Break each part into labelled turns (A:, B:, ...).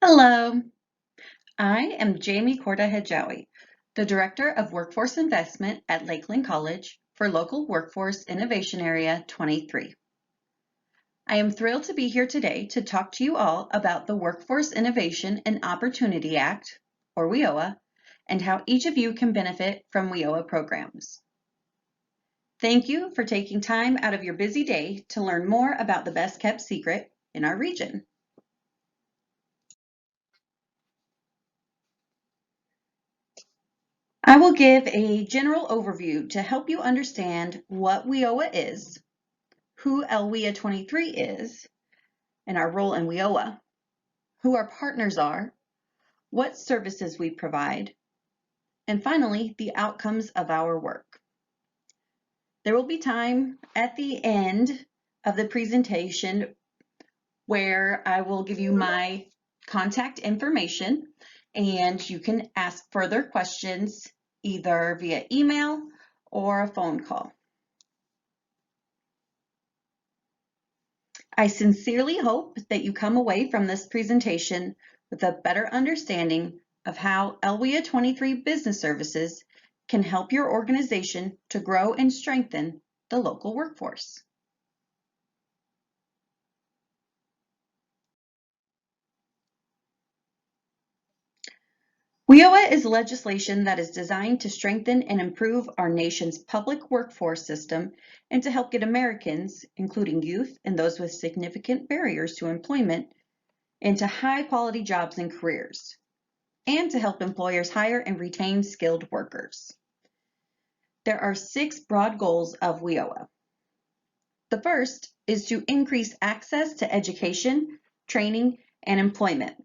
A: Hello, I am Jamie Corda Hadjaoui, the Director of Workforce Investment at Lakeland College for Local Workforce Innovation Area 23. I am thrilled to be here today to talk to you all about the Workforce Innovation and Opportunity Act, or WIOA, and how each of you can benefit from WIOA programs. Thank you for taking time out of your busy day to learn more about the best kept secret in our region. I will give a general overview to help you understand what WIOA is, who LWIA 23 is, and our role in WIOA, who our partners are, what services we provide, and finally, the outcomes of our work. There will be time at the end of the presentation where I will give you my contact information and you can ask further questions either via email or a phone call. I sincerely hope that you come away from this presentation with a better understanding of how LWIA 23 Business Services can help your organization to grow and strengthen the local workforce. WIOA is legislation that is designed to strengthen and improve our nation's public workforce system and to help get Americans, including youth and those with significant barriers to employment, into high-quality jobs and careers, and to help employers hire and retain skilled workers. There are 6 broad goals of WIOA. The first is to increase access to education, training, and employment,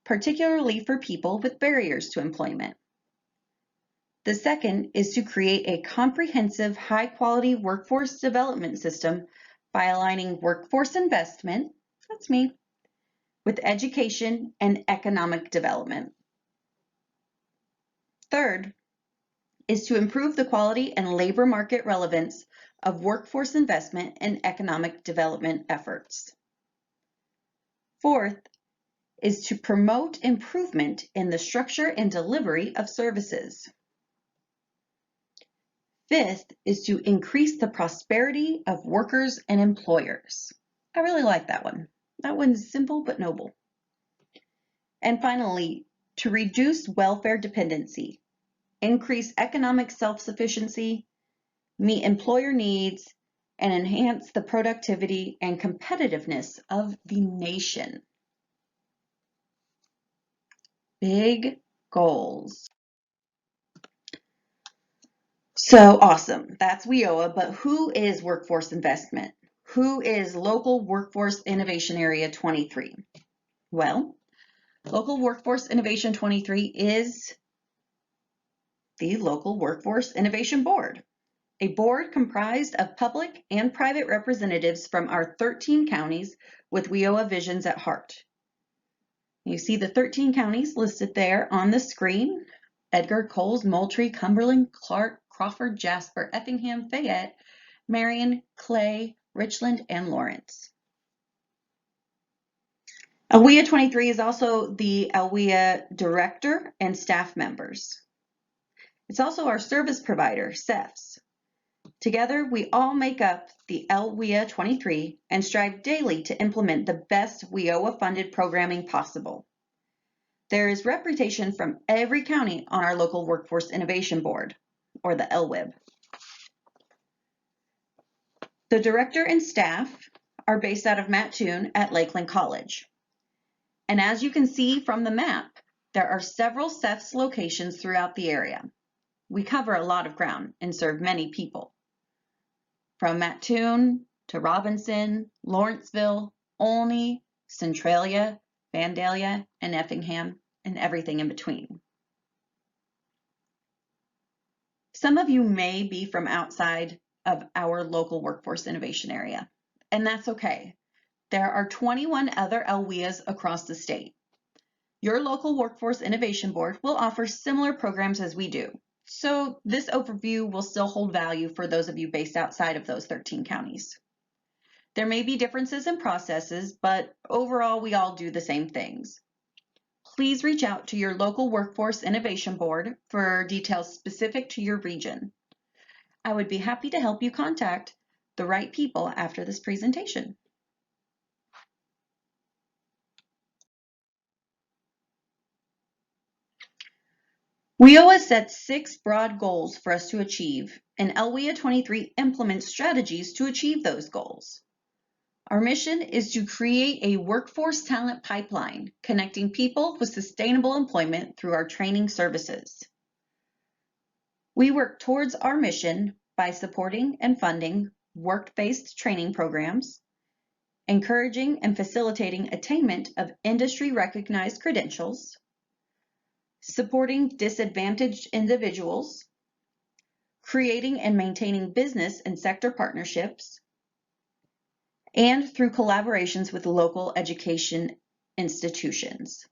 A: particularly for people with barriers to employment. The second is to create a comprehensive, high-quality workforce development system by aligning workforce investment, that's me, with education and economic development. Third is to improve the quality and labor market relevance of workforce investment and economic development efforts. Fourth is to promote improvement in the structure and delivery of services. Fifth is to increase the prosperity of workers and employers. I really like that one. That one's simple but noble. And finally, to reduce welfare dependency, increase economic self-sufficiency, meet employer needs, and enhance the productivity and competitiveness of the nation. Big goals. So awesome, that's WIOA, but who is Workforce Investment? Who is Local Workforce Innovation Area 23? Well, Local Workforce Innovation 23 is the Local Workforce Innovation Board, a board comprised of public and private representatives from our 13 counties with WIOA visions at heart. You see the 13 counties listed there on the screen: Edgar, Coles, Moultrie, Cumberland, Clark, Crawford, Jasper, Effingham, Fayette, Marion, Clay, Richland, and Lawrence. LWIA 23 is also the LWIA director and staff members. It's also our service provider, CEFS. Together, we all make up the LWIA 23 and strive daily to implement the best WIOA-funded programming possible. There is representation from every county on our Local Workforce Innovation Board, or the LWIB. The director and staff are based out of Mattoon at Lakeland College. And as you can see from the map, there are several CEFS locations throughout the area. We cover a lot of ground and serve many people. From Mattoon to Robinson, Lawrenceville, Olney, Centralia, Vandalia, and Effingham, and everything in between. Some of you may be from outside of our local workforce innovation area, and that's okay. There are 21 other LWIAs across the state. Your local workforce innovation board will offer similar programs as we do, so this overview will still hold value for those of you based outside of those 13 counties. There may be differences in processes, but overall we all do the same things. please reach out to your local Workforce Innovation Board for details specific to your region. I would be happy to help you contact the right people after this presentation. WIOA sets 6 broad goals for us to achieve, and LWIA 23 implements strategies to achieve those goals. Our mission is to create a workforce talent pipeline, connecting people with sustainable employment through our training services. We work towards our mission by supporting and funding work-based training programs, encouraging and facilitating attainment of industry-recognized credentials, supporting disadvantaged individuals, creating and maintaining business and sector partnerships, and through collaborations with local education institutions.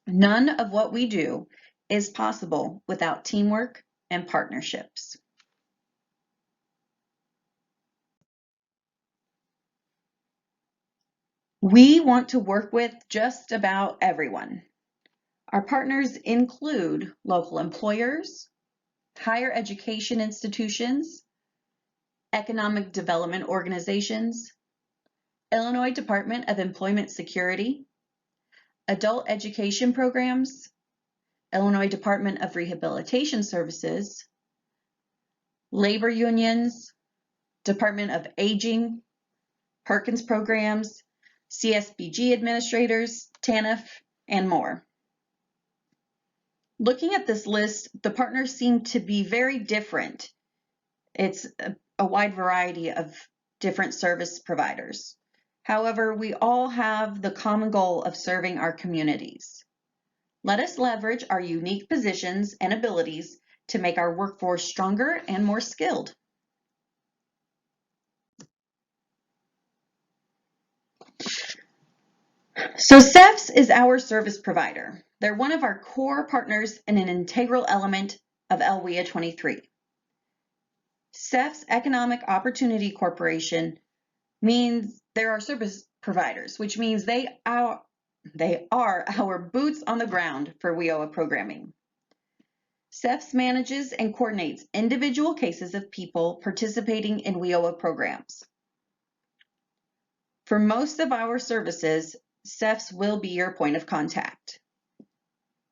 A: None of what we do is possible without teamwork and partnerships. We want to work with just about everyone. Our partners include local employers, higher education institutions, economic development organizations, Illinois Department of Employment Security, adult education programs, Illinois Department of Rehabilitation Services, labor unions, Department of Aging, Perkins programs, CSBG administrators, TANF, and more. Looking at this list, the partners seem to be very different. It's a wide variety of different service providers. However, we all have the common goal of serving our communities. Let us leverage our unique positions and abilities to make our workforce stronger and more skilled. So CEFS is our service provider. They're one of our core partners and an integral element of LWIA 23. CEFS Economic Opportunity Corporation means they're our service providers, which means they are our boots on the ground for WIOA programming. CEFS manages and coordinates individual cases of people participating in WIOA programs. For most of our services, CEFS will be your point of contact.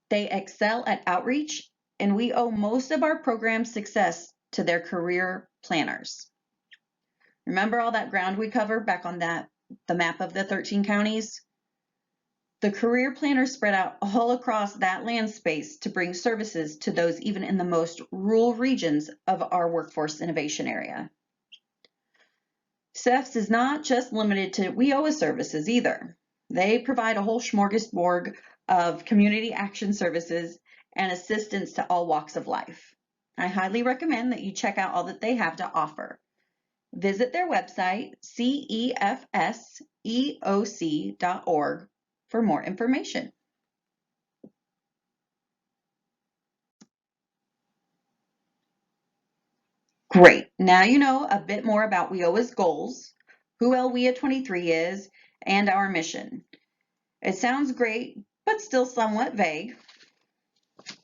A: They excel at outreach, and we owe most of our program success to their career planners. Remember all that ground we covered back on the map of the 13 counties? The career planners spread out all across that land space to bring services to those even in the most rural regions of our workforce innovation area. CEFS is not just limited to WIOA services either. They provide a whole smorgasbord of community action services and assistance to all walks of life. I highly recommend that you check out all that they have to offer. Visit their website, cefseoc.org, for more information. Great, now you know a bit more about WIOA's goals, who LWIA 23 is, and our mission. It sounds great, but still somewhat vague.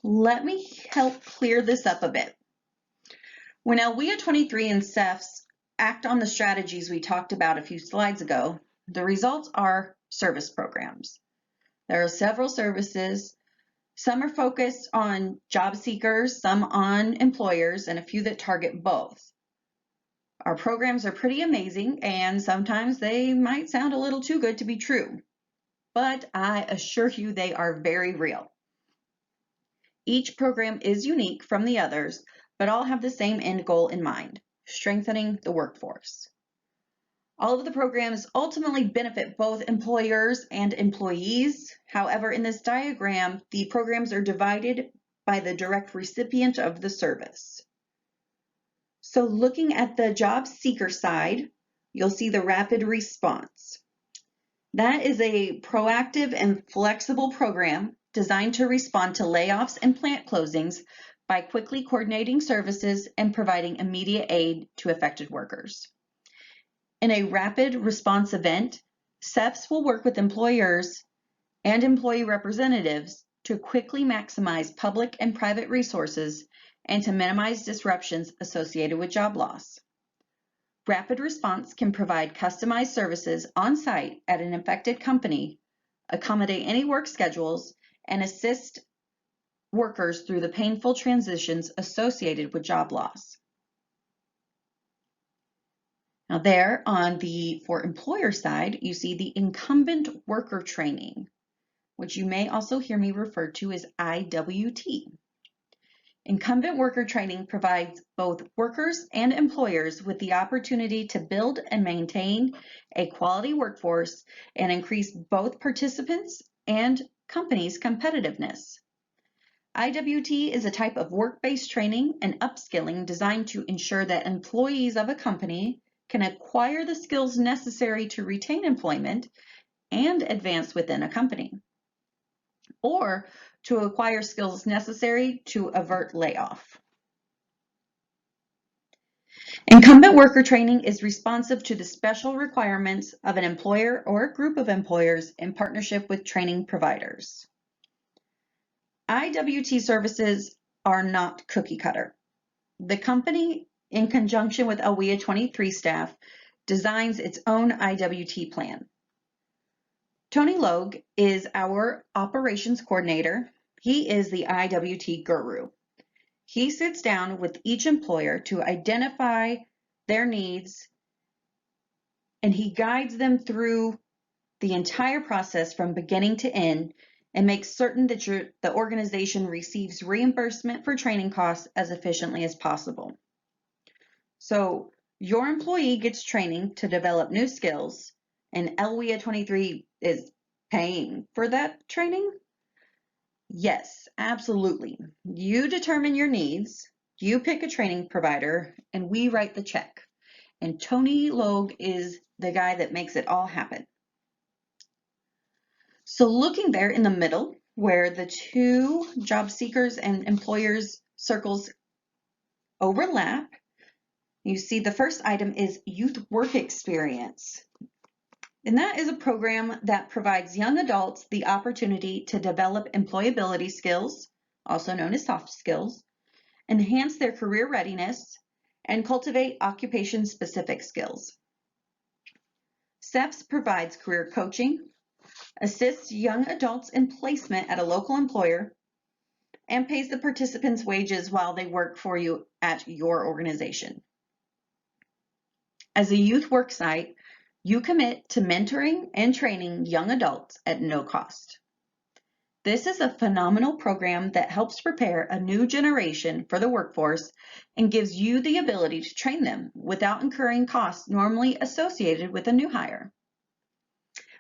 A: Let me help clear this up a bit. When LWIA 23 and CEFS act on the strategies we talked about a few slides ago, the results are service programs. There are several services. Some are focused on job seekers, some on employers, and a few that target both. Our programs are pretty amazing, and sometimes they might sound a little too good to be true, but I assure you they are very real. Each program is unique from the others, but all have the same end goal in mind: strengthening the workforce. All of the programs ultimately benefit both employers and employees. However, in this diagram, the programs are divided by the direct recipient of the service. So looking at the job seeker side, you'll see the rapid response. That is a proactive and flexible program designed to respond to layoffs and plant closings by quickly coordinating services and providing immediate aid to affected workers. In a rapid response event, CEFS will work with employers and employee representatives to quickly maximize public and private resources and to minimize disruptions associated with job loss. Rapid response can provide customized services on site at an affected company, accommodate any work schedules, and assist workers through the painful transitions associated with job loss. Now there for employer side, you see the incumbent worker training, which you may also hear me refer to as IWT. Incumbent worker training provides both workers and employers with the opportunity to build and maintain a quality workforce and increase both participants and companies' competitiveness. IWT is a type of work-based training and upskilling designed to ensure that employees of a company can acquire the skills necessary to retain employment and advance within a company, or to acquire skills necessary to avert layoff. Incumbent worker training is responsive to the special requirements of an employer or a group of employers in partnership with training providers. IWT services are not cookie cutter. The company, in conjunction with LWIA 23 staff, designs its own IWT plan. Tony Logue is our operations coordinator. He is the IWT guru. He sits down with each employer to identify their needs, and he guides them through the entire process from beginning to end and makes certain that the organization receives reimbursement for training costs as efficiently as possible. So your employee gets training to develop new skills, and LWIA 23 is paying for that training? Yes, absolutely. You determine your needs, you pick a training provider, and we write the check. And Tony Logue is the guy that makes it all happen. So looking there in the middle, where the two job seekers and employers circles overlap, you see the first item is youth work experience. And that is a program that provides young adults the opportunity to develop employability skills, also known as soft skills, enhance their career readiness, and cultivate occupation-specific skills. SEPS provides career coaching, assists young adults in placement at a local employer, and pays the participants' wages while they work for you at your organization. As a youth work site, you commit to mentoring and training young adults at no cost. This is a phenomenal program that helps prepare a new generation for the workforce and gives you the ability to train them without incurring costs normally associated with a new hire.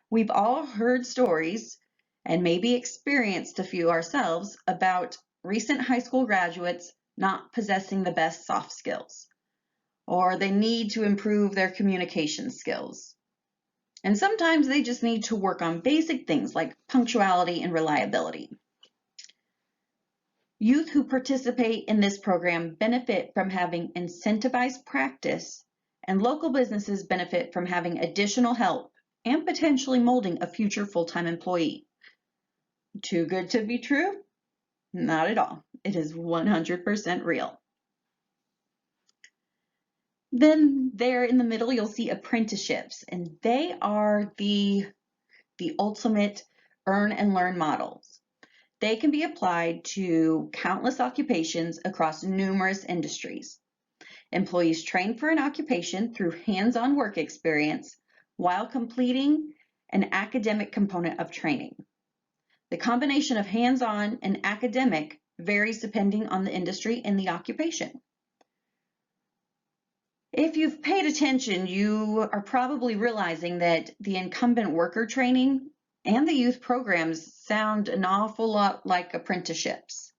A: We've all heard stories and maybe experienced a few ourselves about recent high school graduates not possessing the best soft skills, or they need to improve their communication skills. And sometimes they just need to work on basic things like punctuality and reliability. Youth who participate in this program benefit from having incentivized practice, and local businesses benefit from having additional help and potentially molding a future full-time employee. Too good to be true? Not at all. It is 100% real. Then there in the middle, you'll see apprenticeships, and they are the ultimate earn and learn models. They can be applied to countless occupations across numerous industries. Employees train for an occupation through hands-on work experience while completing an academic component of training. The combination of hands-on and academic varies depending on the industry and the occupation. If you've paid attention, you are probably realizing that the incumbent worker training and the youth programs sound an awful lot like apprenticeships.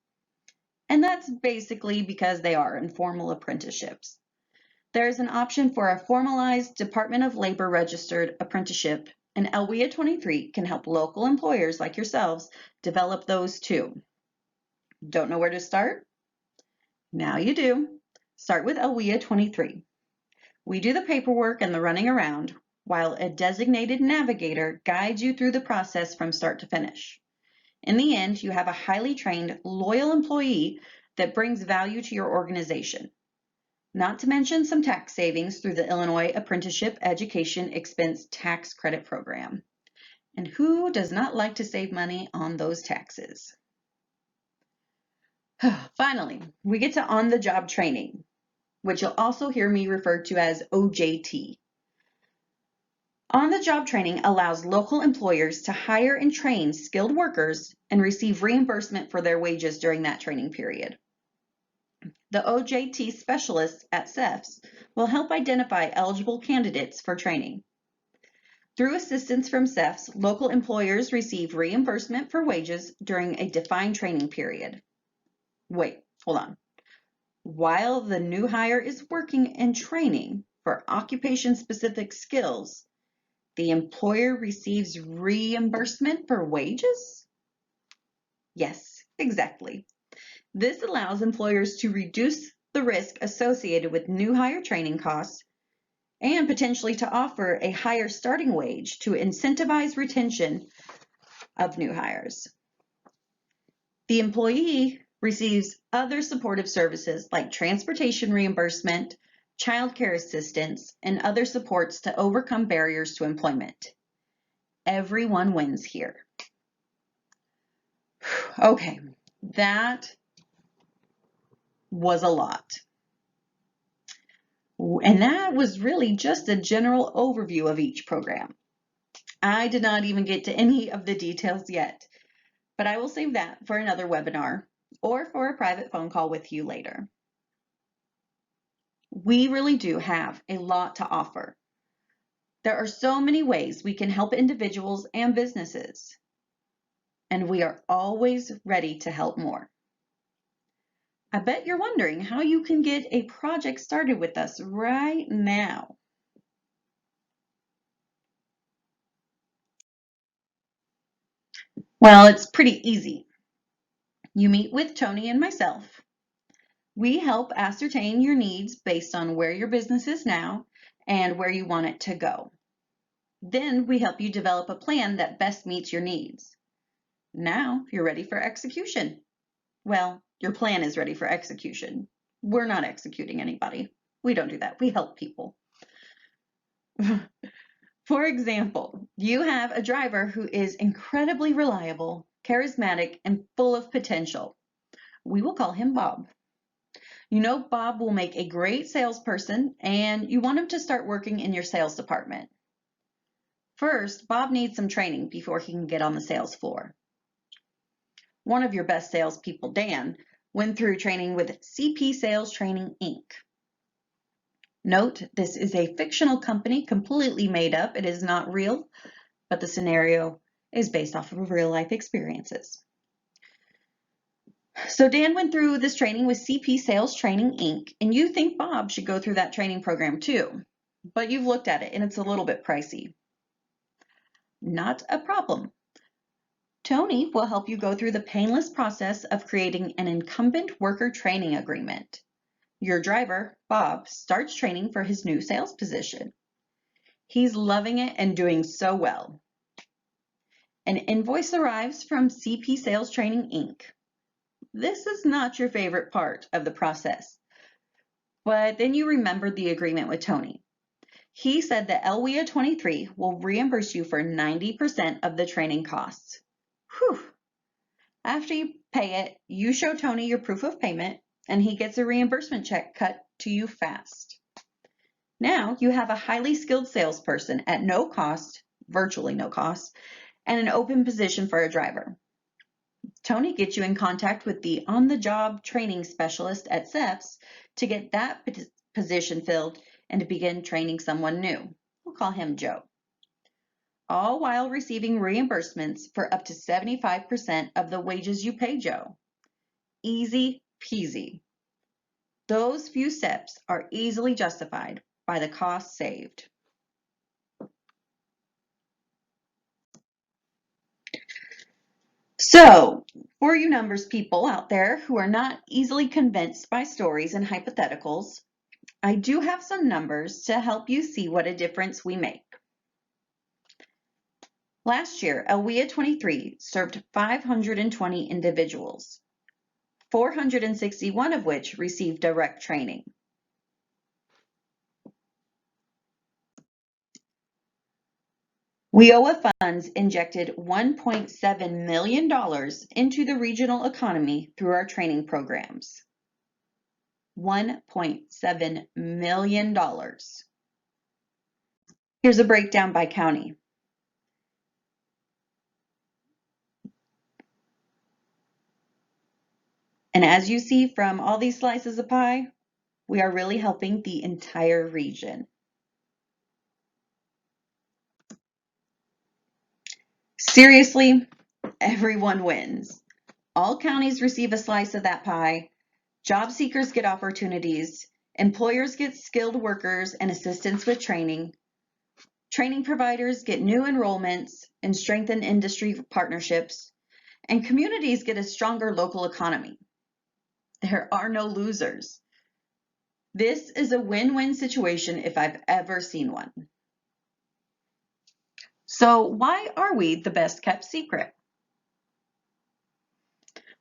A: And that's basically because they are informal apprenticeships. There is an option for a formalized Department of Labor registered apprenticeship, and LWIA 23 can help local employers like yourselves develop those too. Don't know where to start? Now you do. Start with LWIA 23. We do the paperwork and the running around. while a designated navigator guides you through the process from start to finish. In the end, you have a highly trained, loyal employee that brings value to your organization. Not to mention some tax savings through the Illinois Apprenticeship Education Expense Tax Credit Program. And who does not like to save money on those taxes? Finally, we get to on-the-job training, which you'll also hear me refer to as OJT. On-the-job training allows local employers to hire and train skilled workers and receive reimbursement for their wages during that training period. The OJT specialists at CEFS will help identify eligible candidates for training. Through assistance from CEFS, local employers receive reimbursement for wages during a defined training period. Wait, hold on. While the new hire is working and training for occupation-specific skills, the employer receives reimbursement for wages? Yes, exactly. This allows employers to reduce the risk associated with new hire training costs and potentially to offer a higher starting wage to incentivize retention of new hires. The employee receives other supportive services like transportation reimbursement, child care assistance, and other supports to overcome barriers to employment. Everyone wins here. Okay, that was a lot. And that was really just a general overview of each program. I did not even get to any of the details yet, but I will save that for another webinar or for a private phone call with you later. We really do have a lot to offer. There are so many ways we can help individuals and businesses, and we are always ready to help more. I bet you're wondering how you can get a project started with us right now. Well, it's pretty easy. You meet with Tony and myself. We help ascertain your needs based on where your business is now and where you want it to go. Then we help you develop a plan that best meets your needs. Now you're ready for execution. Well, your plan is ready for execution. We're not executing anybody. We don't do that. We help people. For example, you have a driver who is incredibly reliable, charismatic, and full of potential. We will call him Bob. You know Bob will make a great salesperson, and you want him to start working in your sales department. First, Bob needs some training before he can get on the sales floor. One of your best salespeople, Dan, went through training with CP Sales Training, Inc. Note, this is a fictional company completely made up. It is not real, but the scenario is based off of real life experiences. So Dan went through this training with CP Sales Training, Inc., and you think Bob should go through that training program too, but you've looked at it and it's a little bit pricey. Not a problem. Tony will help you go through the painless process of creating an incumbent worker training agreement. Your driver, Bob, starts training for his new sales position. He's loving it and doing so well. An invoice arrives from CP Sales Training, Inc. This is not your favorite part of the process, but then you remembered the agreement with Tony. He said that LWIA 23 will reimburse you for 90% of the training costs. Whew. After you pay it, you show Tony your proof of payment, and he gets a reimbursement check cut to you fast. Now you have a highly skilled salesperson at no cost, virtually no cost, and an open position for a driver. Tony gets you in contact with the on-the-job training specialist at CEFS to get that position filled and to begin training someone new. We'll call him Joe. All while receiving reimbursements for up to 75% of the wages you pay Joe. Easy peasy. Those few steps are easily justified by the cost saved. So, for you numbers people out there who are not easily convinced by stories and hypotheticals, I do have some numbers to help you see what a difference we make. Last year, LWIA 23 served 520 individuals, 461 of which received direct training. WIOA funds injected $1.7 million into the regional economy through our training programs. $1.7 million. Here's a breakdown by county. And as you see from all these slices of pie, we are really helping the entire region. Seriously, everyone wins. All counties receive a slice of that pie. Job seekers get opportunities. Employers get skilled workers and assistance with training. Training providers get new enrollments and strengthen industry partnerships. And communities get a stronger local economy. There are no losers. This is a win-win situation if I've ever seen one. So why are we the best kept secret?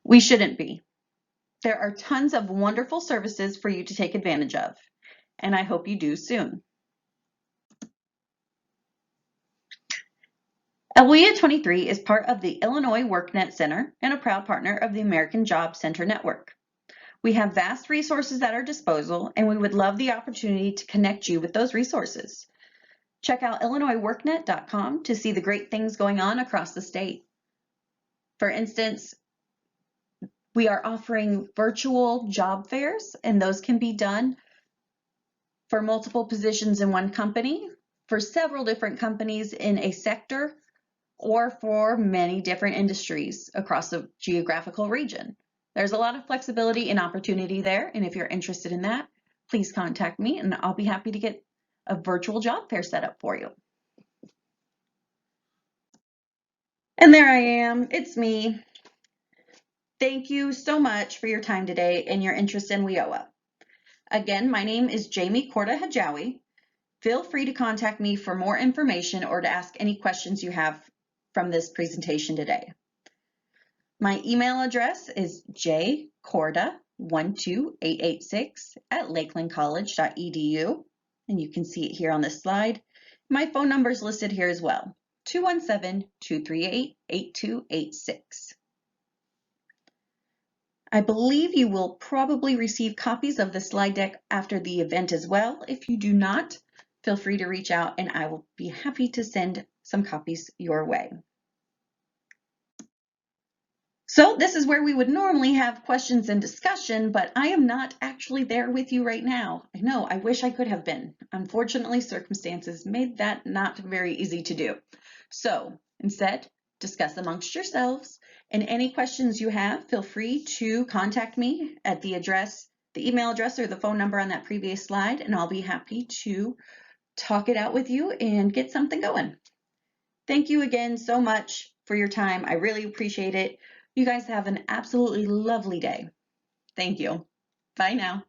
A: We shouldn't be. There are tons of wonderful services for you to take advantage of, and I hope you do soon. LWIA 23 is part of the Illinois WorkNet Center and a proud partner of the American Job Center Network. We have vast resources at our disposal, and we would love the opportunity to connect you with those resources. Check out illinoisworknet.com to see the great things going on across the state. For instance, we are offering virtual job fairs, and those can be done for multiple positions in one company, for several different companies in a sector, or for many different industries across a geographical region. There's a lot of flexibility and opportunity there, and if you're interested in that, please contact me and I'll be happy to get a virtual job fair set up for you. And there I am, it's me. Thank you so much for your time today and your interest in WIOA. Again, my name is Jamie Corda Hadjaoui. Feel free to contact me for more information or to ask any questions you have from this presentation today. My email address is jcorda12886@lakelandcollege.edu, and you can see it here on this slide. My phone number is listed here as well, 217-238-8286. I believe you will probably receive copies of the slide deck after the event as well. If you do not, feel free to reach out and I will be happy to send some copies your way. So this is where we would normally have questions and discussion, but I am not actually there with you right now. I know, I wish I could have been. Unfortunately, circumstances made that not very easy to do. So instead, discuss amongst yourselves, and any questions you have, feel free to contact me at the email address or the phone number on that previous slide, and I'll be happy to talk it out with you and get something going. Thank you again so much for your time. I really appreciate it. You guys have an absolutely lovely day. Thank you. Bye now.